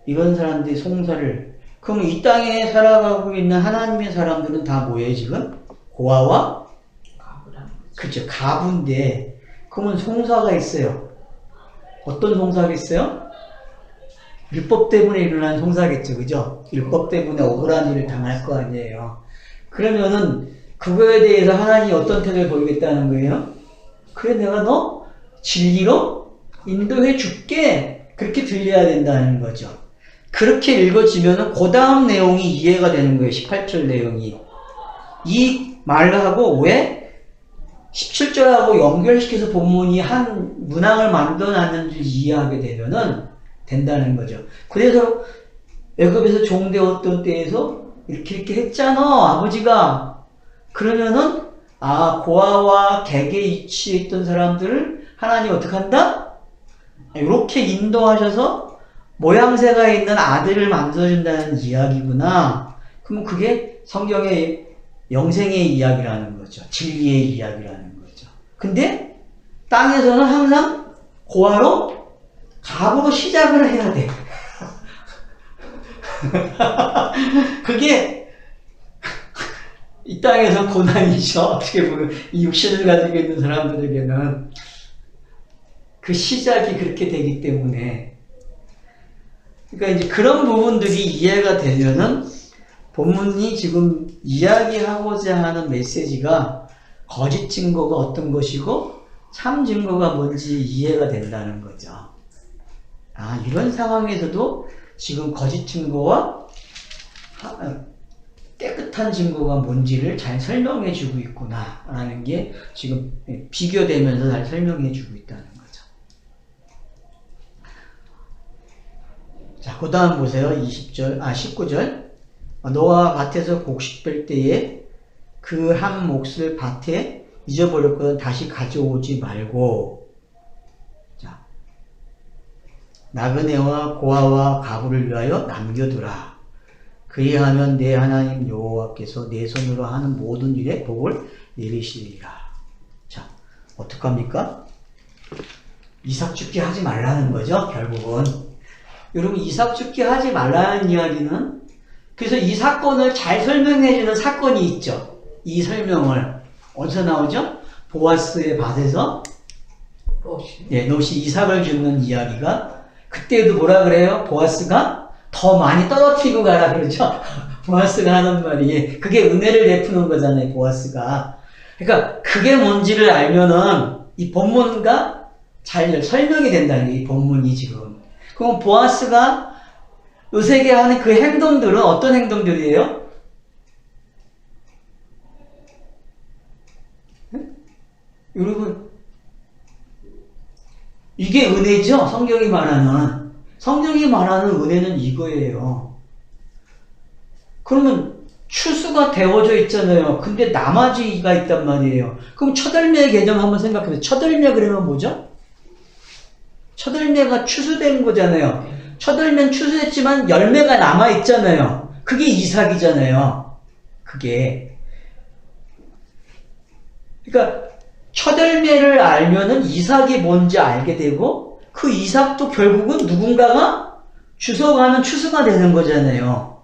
이런 사람들이 송사를. 그럼 이 땅에 살아가고 있는 하나님의 사람들은 다 뭐예요, 지금? 고아와 그죠, 가부인데, 그러면 송사가 있어요. 어떤 송사가 있어요? 율법 때문에 일어난 송사겠죠, 그죠? 율법 때문에 억울한 일을 당할 거 아니에요. 그러면은 그거에 대해서 하나님이 어떤 태도를 보이겠다는 거예요? 그래, 내가 너 진리로 인도해 줄게. 그렇게 들려야 된다는 거죠. 그렇게 읽어지면은 그 다음 내용이 이해가 되는 거예요. 18절 내용이. 이 말하고 왜 17절하고 연결시켜서 본문이 한 문항을 만들어놨는지 이해하게 되면은 된다는 거죠. 그래서 애굽에서 종되었던 때에서 이렇게 했잖아, 아버지가. 그러면은 고아와 객에 위치해 있던 사람들을 하나님이 어떻게 한다? 이렇게 인도하셔서 모양새가 있는 아들을 만들어준다는 이야기구나. 그럼 그게 성경의 영생의 이야기라는 거죠. 진리의 이야기라는 거죠. 근데 땅에서는 항상 고아로, 가부로 시작을 해야 돼. 그게 이 땅에서 고난이죠. 어떻게 보면 이 육신을 가지고 있는 사람들에게는 그 시작이 그렇게 되기 때문에. 그러니까 이제 그런 부분들이 이해가 되면은 본문이 지금 이야기하고자 하는 메시지가 거짓 증거가 어떤 것이고 참 증거가 뭔지 이해가 된다는 거죠. 이런 상황에서도 지금 거짓 증거와 깨끗한 증거가 뭔지를 잘 설명해 주고 있구나 라는 게 지금 비교되면서 잘 설명해 주고 있다는 거죠. 자, 그 다음 보세요. 19절. 너와 밭에서 곡식 뺄 때에 그 한 몫을 밭에 잊어버렸거든 다시 가져오지 말고, 자, 나그네와 고아와 가부를 위하여 남겨두라. 그리하면 내 하나님 여호와께서 내 손으로 하는 모든 일에 복을 내리시리라. 자, 어떡합니까? 이삭 죽게 하지 말라는 거죠, 결국은. 여러분, 이삭 죽게 하지 말라는 이야기는, 그래서 이 사건을 잘 설명해주는 사건이 있죠. 이 설명을 어디서 나오죠? 보아스의 밭에서 롯이 이삭을 주는 이야기가, 그때도 뭐라 그래요? 보아스가 더 많이 떨어뜨리고 가라 그러죠. 보아스가 하는 말이 그게 은혜를 베푸는 거잖아요. 보아스가. 그러니까 그게 뭔지를 알면은 이 본문과 잘 설명이 된다는 게 이 본문이 지금. 그럼 보아스가 요셉에게 하는 그 행동들은 어떤 행동들이에요? 네? 여러분, 이게 은혜죠? 성경이 말하는 은혜는 이거예요. 그러면 추수가 되어져 있잖아요. 근데 나머지가 있단 말이에요. 그럼 첫열매의 개념 한번 생각해보세요. 첫열매 그러면 뭐죠? 첫열매가 추수된 거잖아요. 첫열매는 추수했지만 열매가 남아있잖아요. 그게 이삭이잖아요. 그게. 그러니까 첫열매를 알면은 이삭이 뭔지 알게 되고, 그 이삭도 결국은 누군가가 주워가는 추수가 되는 거잖아요.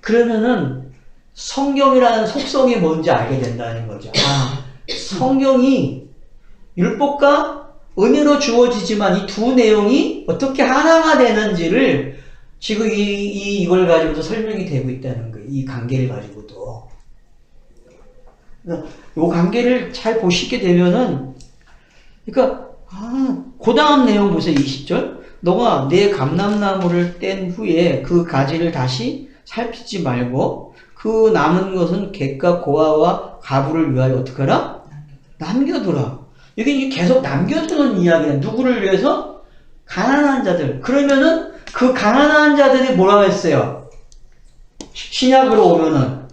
그러면은 성경이라는 속성이 뭔지 알게 된다는 거죠. 아, 성경이 율법과 은혜로 주어지지만 이 두 내용이 어떻게 하나가 되는지를 지금 이걸 가지고도 설명이 되고 있다는 거예요. 이 관계를 가지고도. 이 관계를 잘 보시게 되면은, 그러니까, 그 다음 내용 보세요. 20절. 너가 내 감람나무를 뗀 후에 그 가지를 다시 살피지 말고 그 남은 것은 객과 고아와 가부를 위하여 어떻게 하라? 남겨두라. 이게 계속 남겨두는 이야기야. 누구를 위해서? 가난한 자들. 그러면은 그 가난한 자들이 뭐라고 했어요? 신약으로 오면은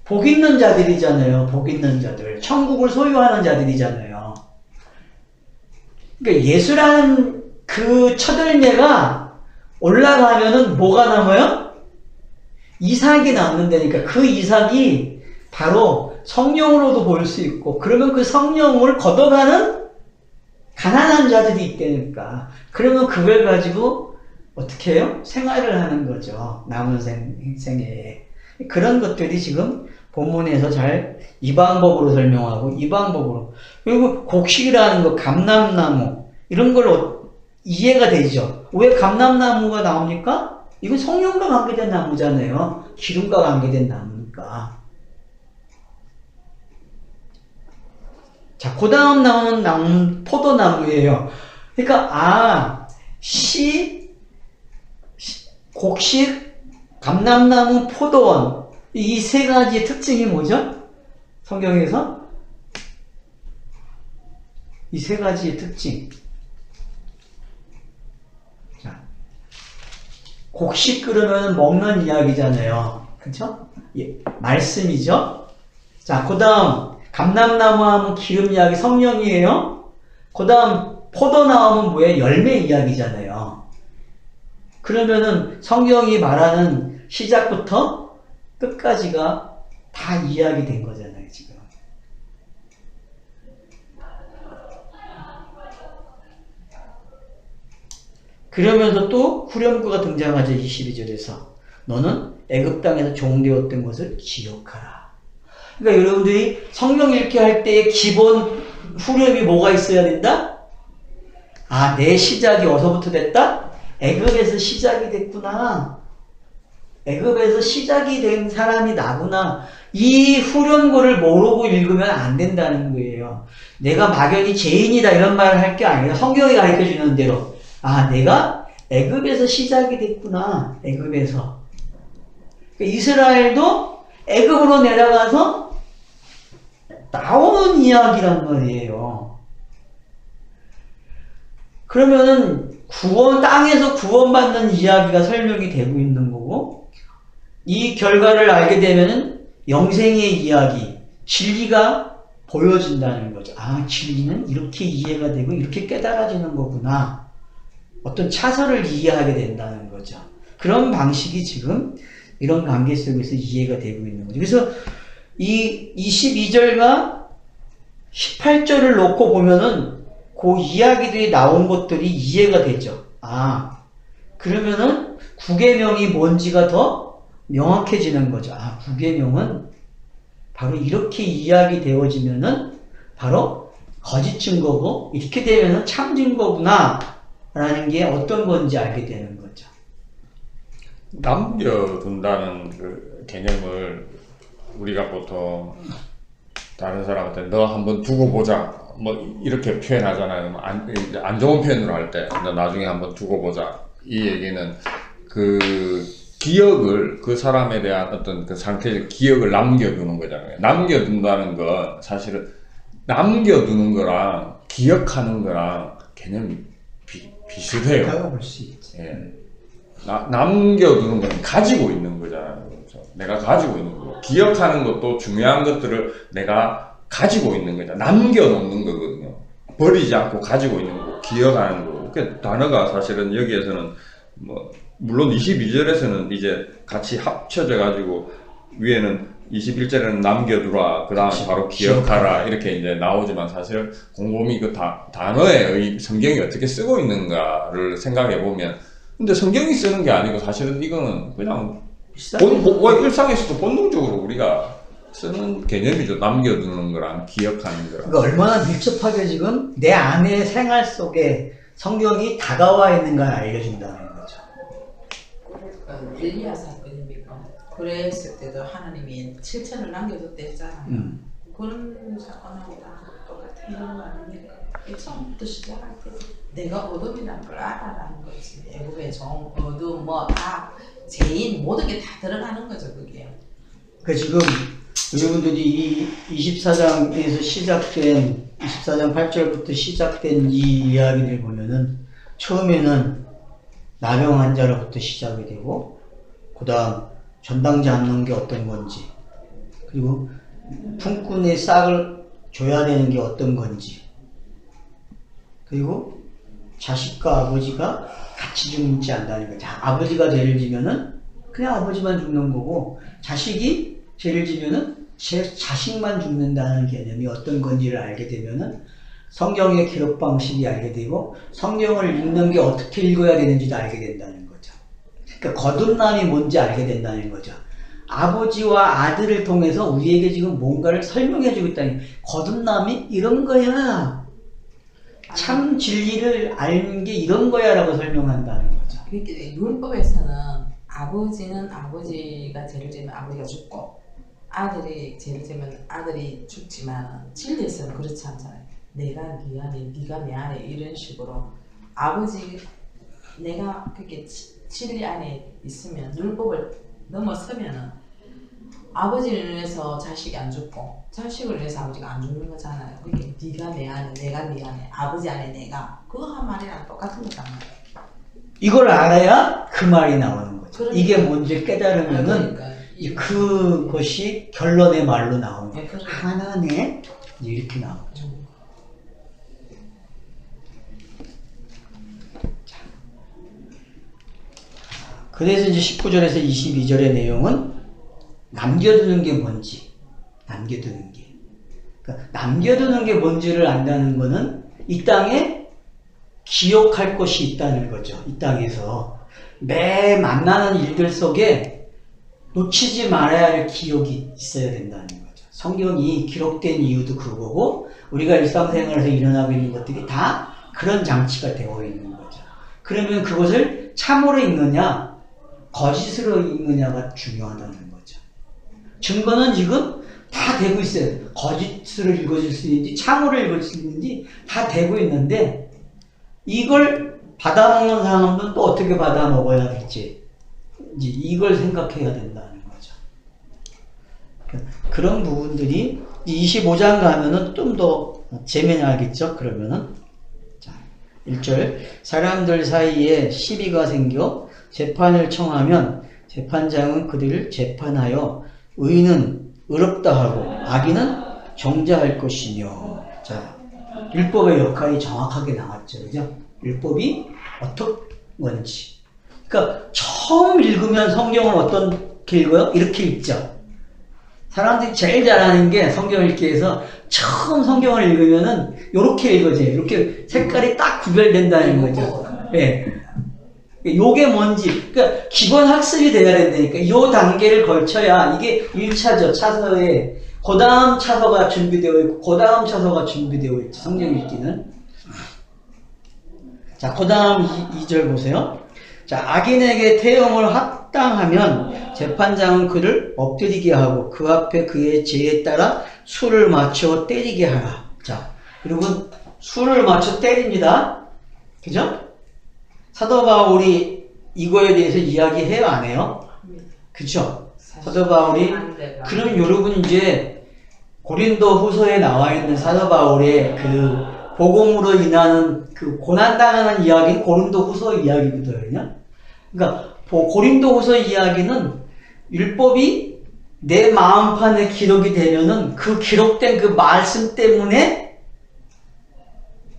복 있는 자들이잖아요. 복 있는 자들. 천국을 소유하는 자들이잖아요. 그러니까 예수라는 그 첫열매가 올라가면은 뭐가 남아요? 이삭이 남는다니까. 그 이삭이 바로 성령으로도 볼 수 있고, 그러면 그 성령을 걷어가는 가난한 자들이 있다니까. 그러면 그걸 가지고 어떻게 해요? 생활을 하는 거죠. 남은 생애에. 그런 것들이 지금 본문에서 잘 이 방법으로 설명하고, 이 방법으로. 그리고 곡식이라는 거, 감람나무, 이런 걸로 이해가 되죠. 왜 감람나무가 나옵니까? 이건 성령과 관계된 나무잖아요. 기름과 관계된 나무니까. 자, 그 다음 나오는 나무는 포도나무예요. 그러니까, 곡식, 감람나무, 포도원. 이 세 가지의 특징이 뭐죠? 성경에서? 이 세 가지의 특징. 자, 곡식 그러면 먹는 이야기잖아요. 그쵸? 예, 말씀이죠? 자, 그 다음, 감람나무 하면 기름 이야기 성령이에요. 그 다음 포도나무는 뭐예요? 열매 이야기잖아요. 그러면은 성경이 말하는 시작부터 끝까지가 다 이야기 된 거잖아요, 지금. 그러면서 또 후렴구가 등장하죠. 22절에서 너는 애굽 땅에서 종되었던 것을 기억하라. 그러니까 여러분들이 성경 읽기 할 때의 기본 후렴이 뭐가 있어야 된다? 아, 내 시작이 어디서부터 됐다? 애굽에서 시작이 됐구나. 애굽에서 시작이 된 사람이 나구나. 이 후렴구를 모르고 읽으면 안 된다는 거예요. 내가 막연히 죄인이다 이런 말을 할 게 아니라 성경이 가르쳐주는 대로, 아, 내가 애굽에서 시작이 됐구나. 애굽에서. 그러니까 이스라엘도 애굽으로 내려가서 나오는 이야기란 말이에요. 그러면은 땅에서 구원받는 이야기가 설명이 되고 있는 거고, 이 결과를 알게 되면은 영생의 이야기, 진리가 보여진다는 거죠. 아, 진리는 이렇게 이해가 되고 이렇게 깨달아지는 거구나. 어떤 차선을 이해하게 된다는 거죠. 그런 방식이 지금 이런 관계 속에서 이해가 되고 있는 거죠. 그래서 이 22절과 18절을 놓고 보면은 그 이야기들이 나온 것들이 이해가 되죠. 아, 그러면은 구계명이 뭔지가 더 명확해지는 거죠. 아, 구계명은 바로 이렇게 이야기 되어지면은 바로 거짓 증거고, 이렇게 되면은 참 증거구나 라는 게 어떤 건지 알게 되는 거죠. 남겨둔다는 그 개념을 우리가 보통 다른 사람한테 너 한번 두고 보자 뭐 이렇게 표현하잖아요. 안 좋은 표현으로 할 때 너 나중에 한번 두고 보자, 이 얘기는 그 기억을, 그 사람에 대한 어떤 그 상태적 기억을 남겨두는 거잖아요. 남겨둔다는 건 사실은 남겨두는 거랑 기억하는 거랑 개념이 비슷해요. 그렇다고 볼 수 있지. 예. 남겨두는 건 가지고 있는 거잖아요. 그렇죠? 내가 가지고 있는 거고, 기억하는 것도 중요한 것들을 내가 가지고 있는 거잖아. 남겨놓는 거거든요. 버리지 않고 가지고 있는 거고, 기억하는 거고. 그 단어가 사실은 여기에서는 뭐 물론 22절에서는 이제 같이 합쳐져 가지고 위에는 21절에는 남겨두라, 그 다음에 바로 기억하라 이렇게 이제 나오지만, 사실 곰곰이 그 단어의 성경이 어떻게 쓰고 있는가를 생각해 보면, 근데 성경이 쓰는 게 아니고 사실은 이거는 그냥 일상에서도 본능적으로 우리가 쓰는 개념이죠. 남겨두는 거랑 기억하는 거랑. 그러니까 얼마나 밀접하게 지금 내 안의 생활 속에 성경이 다가와 있는 걸 알려준다는 거죠. 엘리야 사건입니까? 그랬을 때도 하나님이 7천을 남겨뒀다 했잖아요. 그런 사건하고 똑같은 이런 거 아닙니까? 처음부터 시작할 때 내가 어둠이라는 걸 알아라는 거지. 애굽의 종, 어둠, 죄인 모든 게 다 들어가는 거죠, 그게. 그러니까 지금 여러분들이 이 24장에서 시작된 24장 8절부터 시작된 이 이야기를 보면은 처음에는 나병 환자로부터 시작이 되고, 그 다음 전당 잡는 게 어떤 건지, 그리고 품꾼의 싹을 줘야 되는 게 어떤 건지, 그리고 자식과 아버지가 같이 죽지 않다는 거죠. 아버지가 죄를 지면은 그냥 아버지만 죽는 거고, 자식이 죄를 지면은 제 자식만 죽는다는 개념이 어떤 건지를 알게 되면은 성경의 기록 방식이 알게 되고, 성경을 읽는 게 어떻게 읽어야 되는지도 알게 된다는 거죠. 그러니까 거듭남이 뭔지 알게 된다는 거죠. 아버지와 아들을 통해서 우리에게 지금 뭔가를 설명해 주고 있다니, 거듭남이 이런 거야, 참 진리를 아는 게 이런 거야 라고 설명한다는 거죠. 그렇게 율법에서는 아버지는 아버지가 죄를 지면 아버지가 죽고, 아들이 죄를 지면 아들이 죽지만, 진리에서는 그렇지 않잖아요. 내가 네 안에, 네가 내 안에, 이런 식으로 아버지, 내가 그렇게 진리 안에 있으면, 율법을 넘어서면은 아버지를 위해서 자식이 안 죽고, 자식을 위해서 아버지가 안 죽는 거잖아요. 그게 네가 내 안에, 내가 네 안에, 아버지 안에 내가, 그거 한 말이랑 똑같은 거잖아요. 이걸 알아야 그 말이 나오는 거죠. 그러니까. 이게 뭔지 깨달으면은 그것이 결론의 말로 나오는 거예요. 하나네, 이렇게 나오죠. 그래서 이제 19절에서 22절의 내용은 남겨두는 게 뭔지, 남겨두는 게. 그러니까 남겨두는 게 뭔지를 안다는 거는 이 땅에 기억할 것이 있다는 거죠. 이 땅에서 매 만나는 일들 속에 놓치지 말아야 할 기억이 있어야 된다는 거죠. 성경이 기록된 이유도 그거고, 우리가 일상생활에서 일어나고 있는 것들이 다 그런 장치가 되어 있는 거죠. 그러면 그것을 참으로 읽느냐, 거짓으로 읽느냐가 중요하다는 거죠. 증거는 지금 다 되고 있어요. 거짓으로 읽어질 수 있는지 참으로 읽을 수 있는지 다 되고 있는데, 이걸 받아먹는 사람은 또 어떻게 받아먹어야 될지, 이제 이걸 생각해야 된다는 거죠. 그런 부분들이 25장 가면은 좀 더 재미나겠죠. 그러면은 자, 1절 사람들 사이에 시비가 생겨 재판을 청하면 재판장은 그들을 재판하여 의인은 의롭다 하고 악인은 정죄할 것이며. 자, 율법의 역할이 정확하게 나왔죠. 그죠? 율법이 어떤 건지. 그러니까 처음 읽으면 성경을 어떻게 읽어요? 이렇게 읽죠. 사람들이 제일 잘하는 게 성경 읽기에서 처음 성경을 읽으면은 요렇게 읽어져요. 이렇게 색깔이 딱 구별된다는 거죠. 예. 요게 뭔지, 그러니까 기본 학습이 돼야 된다니까. 요 단계를 걸쳐야 이게 1차죠. 차서에. 그 다음 차서가 준비되어 있고, 그 다음 차서가 준비되어 있죠. 성경 읽기는. 자, 그 다음 2절 보세요. 자, 악인에게 태형을 합당하면 재판장은 그를 엎드리게 하고 그 앞에 그의 죄에 따라 수를 맞춰 때리게 하라. 자, 여러분, 수를 맞춰 때립니다. 그죠? 사도 바울이 이거에 대해서 이야기해요, 안 해요? 그죠? 사도 바울이, 그럼 여러분 이제 고린도 후서에 나와 있는 사도 바울의 그 복음으로 인하는 그 고난당하는 이야기는 고린도 후서 이야기거든요. 그러니까 고린도 후서 이야기는 율법이 내 마음판에 기록이 되면은 그 기록된 그 말씀 때문에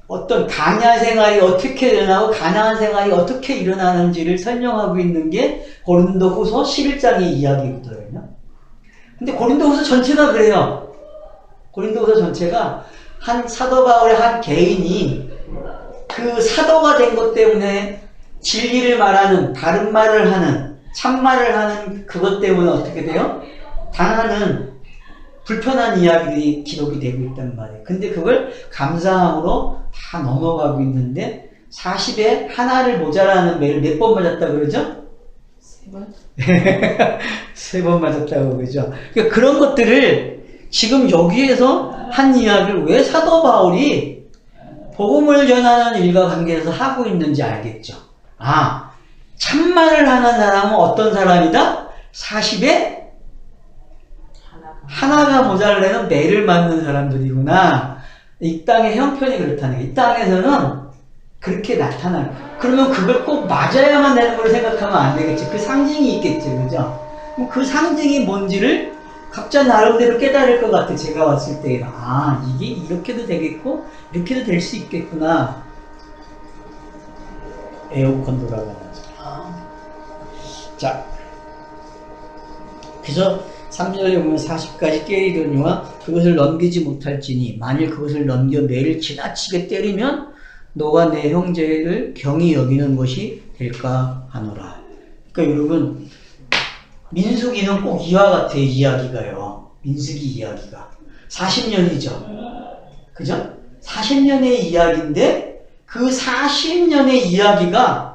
어떤 광야 생활이 어떻게 일어나고 가나안 생활이 어떻게 일어나는지를 설명하고 있는 게 고린도 후서 11장의 이야기거든요. 근데 고린도 후서 전체가 그래요. 고린도 후서 전체가 한 사도 바울의 한 개인이 그 사도가 된 것 때문에 진리를 말하는, 바른 말을 하는, 참말을 하는 그것 때문에 어떻게 돼요? 당하는 불편한 이야기들이 기록이 되고 있단 말이에요. 근데 그걸 감사함으로 다 넘어가고 있는데 40에 하나를 모자라는 매를 몇 번 맞았다고 그러죠? 3번? 3번 맞았다고 그러죠. 그러니까 그런 것들을 지금 여기에서 한 이야기를 왜 사도 바울이 복음을 전하는 일과 관계에서 하고 있는지 알겠죠. 아, 참말을 하는 사람은 어떤 사람이다? 40에 하나가 모자라는 매를 맞는 사람들이구나. 이 땅의 형편이 그렇다는 거예요. 이 땅에서는 그렇게 나타나요. 그러면 그걸 꼭 맞아야만 되는 걸 생각하면 안 되겠지. 그 상징이 있겠죠. 그죠? 그럼 그 상징이 뭔지를 각자 나름대로 깨달을 것 같아. 제가 왔을 때. 아, 이게 이렇게도 되겠고, 이렇게도 될 수 있겠구나. 에어컨 돌아가면서. 자. 그래서 3절에 보면 40까지 때리려니와 그것을 넘기지 못할지니 만일 그것을 넘겨 매를 지나치게 때리면 너가 내 형제를 경히 여기는 것이 될까 하노라. 그러니까 여러분 민수기는 꼭 이와 같아. 이야기가요. 민수기 이야기가 40년이죠. 그죠? 40년의 이야기인데 그 40년의 이야기가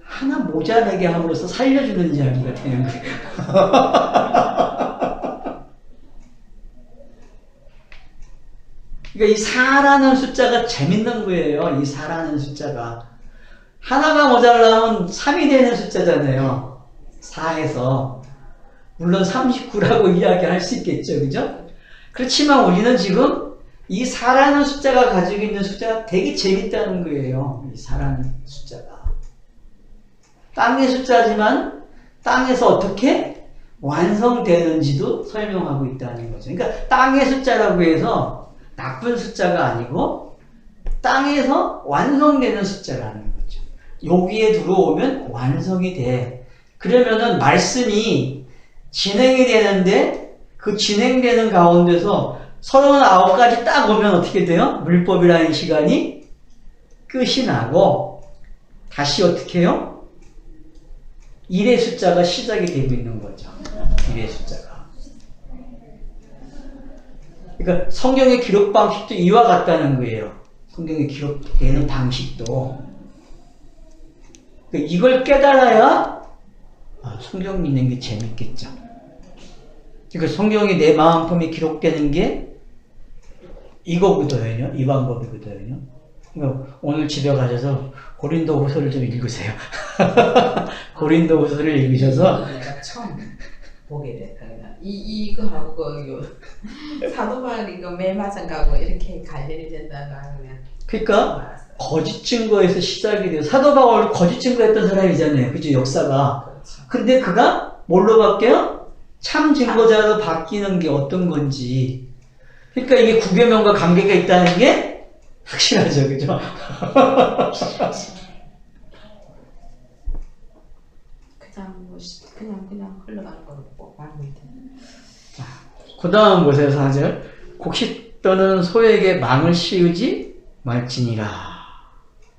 하나 모자라게 함으로써 살려주는 이야기가 되는 거예요. 그러니까 이 4라는 숫자가 재밌는 거예요. 이 4라는 숫자가. 하나가 모자라면 3이 되는 숫자잖아요. 4에서. 물론 39라고 이야기할 수 있겠죠. 그죠? 그렇지만 우리는 지금 이 4라는 숫자가 가지고 있는 숫자가 되게 재밌다는 거예요. 이 4라는 숫자가. 땅의 숫자지만 땅에서 어떻게 완성되는지도 설명하고 있다는 거죠. 그러니까 땅의 숫자라고 해서 나쁜 숫자가 아니고 땅에서 완성되는 숫자라는 거죠. 여기에 들어오면 완성이 돼. 그러면은 말씀이 진행이 되는데 그 진행되는 가운데서 39가지 딱 오면 어떻게 돼요? 물법이라는 시간이 끝이 나고 다시 어떻게 해요? 1의 숫자가 시작이 되고 있는 거죠. 1의 숫자가. 그러니까 성경의 기록 방식도 이와 같다는 거예요. 성경의 기록되는 방식도. 그러니까 이걸 깨달아야 성경 읽는 게 재밌겠죠. 그러니까 성경이 내 마음품에 기록되는 게 이거거든요. 이 방법이거든요. 그러니까 오늘 집에 가셔서 고린도 후서를 좀 읽으세요. 고린도 후서를 읽으셔서 내가 처음 보게 돼. 그러면 이거하고 사도바울 이거 매맞은가고 이렇게 관련이 된다는 거면. 그러니까 거짓 증거에서 시작이 돼요. 사도 바울이 거짓 증거했던 사람이잖아요. 그죠? 역사가. 그렇죠. 근데 그가 뭘로 바뀌어요? 참 증거자로 바뀌는 게 어떤 건지. 그러니까 이게 구계명과 관계가 있다는 게 확실하죠. 그죠? 그냥 흘러가는 거로 꼭 말면 돼. 그 다음 보세요. 4절. 곡식 떠는 소에게 망을 씌우지 말지니라.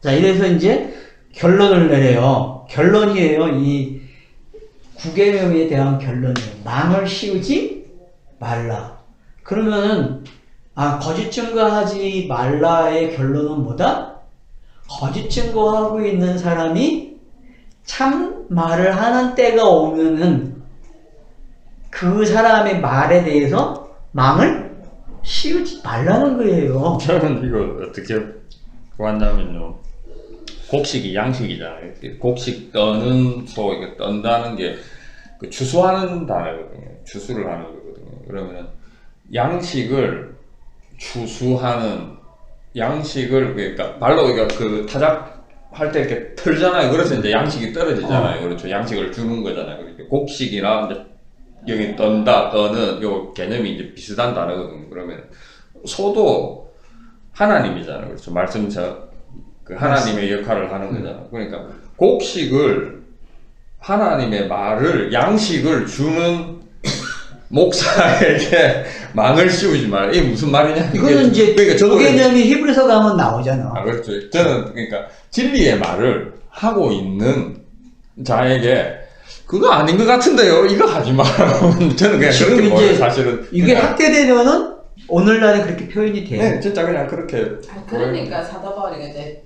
자, 이래서 이제 결론을 내려요. 결론이에요. 이 구계명에 대한 결론이에요. 망을 씌우지 말라. 그러면은 거짓 증거하지 말라의 결론은 뭐다? 거짓 증거하고 있는 사람이 참 말을 하는 때가 오면은 그 사람의 말에 대해서 망을 씌우지 말라는 거예요. 저는 이거 어떻게 구한다면요. 곡식이 양식이잖아요. 곡식 떠는 소, 이거 떤다는 게 그 추수하는 단어거든요. 추수를 하는 거거든요. 그러면 양식을 추수하는 양식을 그러니까 발로 그 타작 할 때 이렇게 털잖아요. 그래서 이제 양식이 떨어지잖아요. 그렇죠. 양식을 주는 거잖아요. 그러니까 곡식이나 이제 여기 떤다, 떠는 요 개념이 이제 비슷한 단어거든요. 그러면 소도 하나님이잖아요. 그렇죠. 말씀 그 하나님의 역할을 하는 거잖아요. 그러니까 곡식을 하나님의 말을 양식을 주는 목사에게 망을 씌우지 마라. 이게 무슨 말이냐? 이거는 이제 그러니까 저도 개념이 히브리서 가면 나오잖아. 그렇죠. 저는 그러니까 진리의 말을 하고 있는 자에게 그거 아닌 것 같은데요. 이거 하지 말라고 저는 그냥 지금 그렇게 이제 보여요. 사실은 이게 학대되면은 오늘날에 그렇게 표현이 돼요. 네, 진짜 그냥 그렇게 그러니까 사도바울이가 이제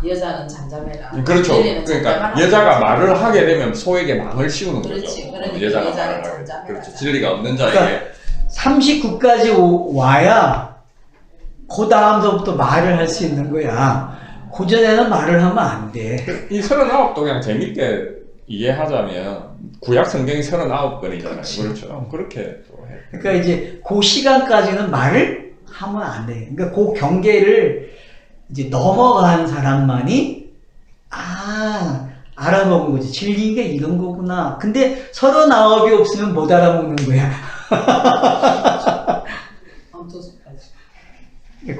여자는 잠잠해라. 그렇죠. 여자는 그러니까 잠잠하라. 여자가 말을 하게 되면 소에게 망을 씌우는 그렇지. 거죠. 그러니까 여자가 여자는 말을 하게. 잠잠해라. 그렇죠. 진리가 없는 자에게. 그러니까 39까지 와야 그 다음서부터 말을 할 수 있는 거야. 그 전에는 말을 하면 안 돼. 이 39도 그냥 재밌게 이해하자면 구약 성경이 39권이잖아요. 그렇죠. 그렇게 또 해. 그러니까 이제 그 시간까지는 말을 하면 안 돼. 그러니까 그 경계를 이제 넘어간 사람만이 알아먹은 거지. 진리인 게 이런 거구나. 근데 39이 없으면 못 알아먹는 거야. 엄토스까지.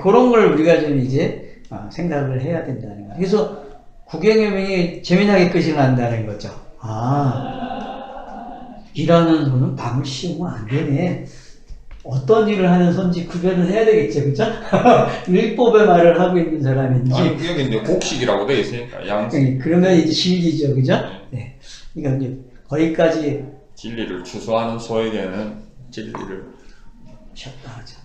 그런 걸 우리가 좀 이제 생각을 해야 된다는 거야. 그래서 구경여명이 재미나게 끝이 난다는 거죠. 일하는 손은 방을 씌우면 안 되네. 어떤 일을 하는 손인지 구별을 해야 되겠죠, 그죠? 율법의 말을 하고 있는 사람인지. 여기 이제 곡식이라고 되어 있으니까 양식. 그러면 이제 진리죠, 그죠? 네. 그러니까 이제 거기까지 진리를 추수하는 소에게는 진리를 쉬었다 하죠.